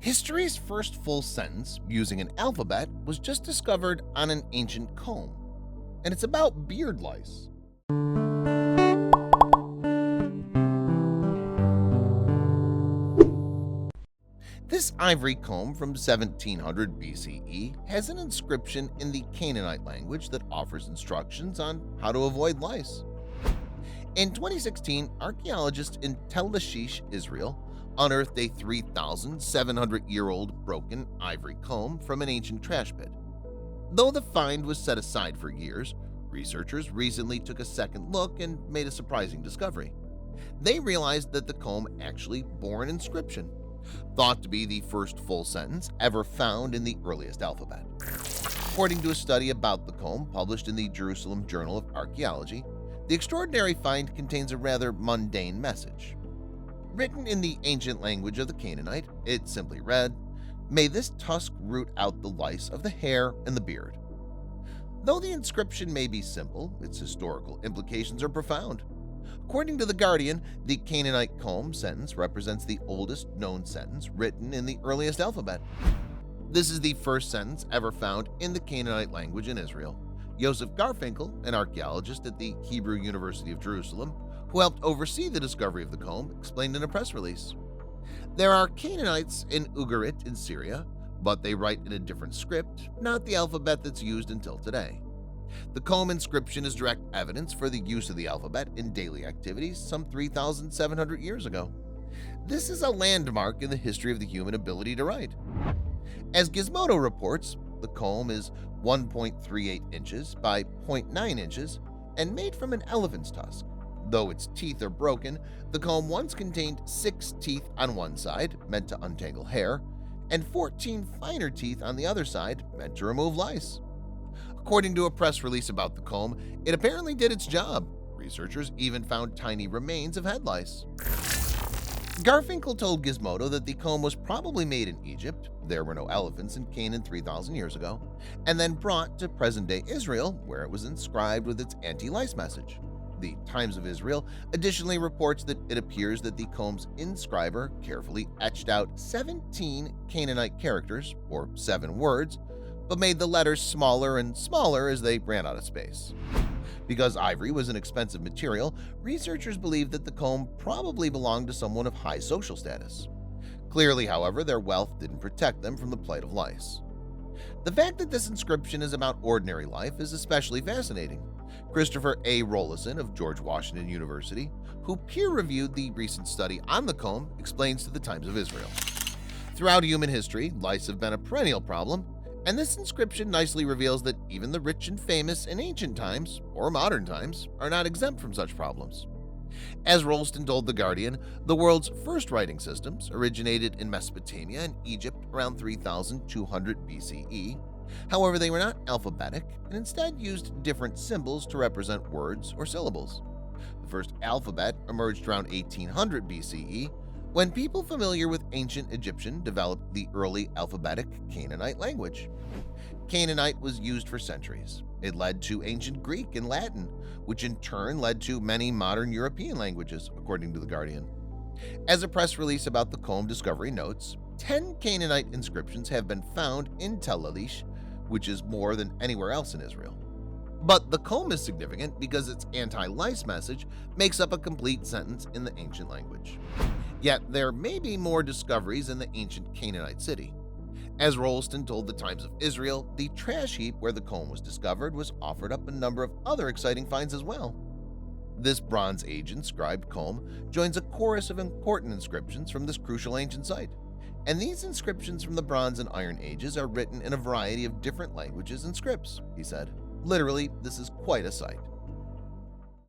History's first full sentence using an alphabet was just discovered on an ancient comb, and it's about beard lice. This ivory comb from 1700 BCE has an inscription in the Canaanite language that offers instructions on how to avoid lice. In 2016, archaeologists in Tel Ashish, Israel, unearthed a 3,700-year-old broken ivory comb from an ancient trash pit. Though the find was set aside for years, researchers recently took a second look and made a surprising discovery. They realized that the comb actually bore an inscription, thought to be the first full sentence ever found in the earliest alphabet. According to a study about the comb published in the Jerusalem Journal of Archaeology, the extraordinary find contains a rather mundane message. Written in the ancient language of the Canaanite, it simply read, "May this tusk root out the lice of the hair and the beard." Though the inscription may be simple, its historical implications are profound. According to The Guardian, the Canaanite comb sentence represents the oldest known sentence written in the earliest alphabet. This is the first sentence ever found in the Canaanite language in Israel. Joseph Garfinkel, an archaeologist at the Hebrew University of Jerusalem, who helped oversee the discovery of the comb, explained in a press release. There are Canaanites in Ugarit in Syria, but they write in a different script, not the alphabet that's used until today. The comb inscription is direct evidence for the use of the alphabet in daily activities some 3,700 years ago. This is a landmark in the history of the human ability to write. As Gizmodo reports, the comb is 1.38 inches by 0.9 inches and made from an elephant's tusk. Though its teeth are broken, the comb once contained 6 teeth on one side, meant to untangle hair, and 14 finer teeth on the other side, meant to remove lice. According to a press release about the comb, it apparently did its job. Researchers even found tiny remains of head lice. Garfinkel told Gizmodo that the comb was probably made in Egypt, there were no elephants in Canaan 3,000 years ago, and then brought to present-day Israel, where it was inscribed with its anti-lice message. The Times of Israel additionally reports that it appears that the comb's inscriber carefully etched out 17 Canaanite characters, or 7 words, but made the letters smaller and smaller as they ran out of space. Because ivory was an expensive material, researchers believe that the comb probably belonged to someone of high social status. Clearly, however, their wealth didn't protect them from the plight of lice. The fact that this inscription is about ordinary life is especially fascinating. Christopher A. Rollison of George Washington University, who peer-reviewed the recent study on the comb, explains to the Times of Israel. Throughout human history, lice have been a perennial problem, and this inscription nicely reveals that even the rich and famous in ancient times, or modern times, are not exempt from such problems. As Rollston told The Guardian, the world's first writing systems originated in Mesopotamia and Egypt around 3,200 BCE. However, they were not alphabetic and instead used different symbols to represent words or syllables. The first alphabet emerged around 1800 BCE, when people familiar with ancient Egyptian developed the early alphabetic Canaanite language. Canaanite was used for centuries. It led to ancient Greek and Latin, which in turn led to many modern European languages, according to The Guardian. As a press release about the comb discovery notes, 10 Canaanite inscriptions have been found in Tel Ashish, which is more than anywhere else in Israel. But the comb is significant because its anti-lice message makes up a complete sentence in the ancient language. Yet there may be more discoveries in the ancient Canaanite city. As Rollston told the Times of Israel, the trash heap where the comb was discovered was offered up a number of other exciting finds as well. This Bronze Age inscribed comb joins a chorus of important inscriptions from this crucial ancient site. And these inscriptions from the Bronze and Iron Ages are written in a variety of different languages and scripts, he said. Literally, this is quite a sight.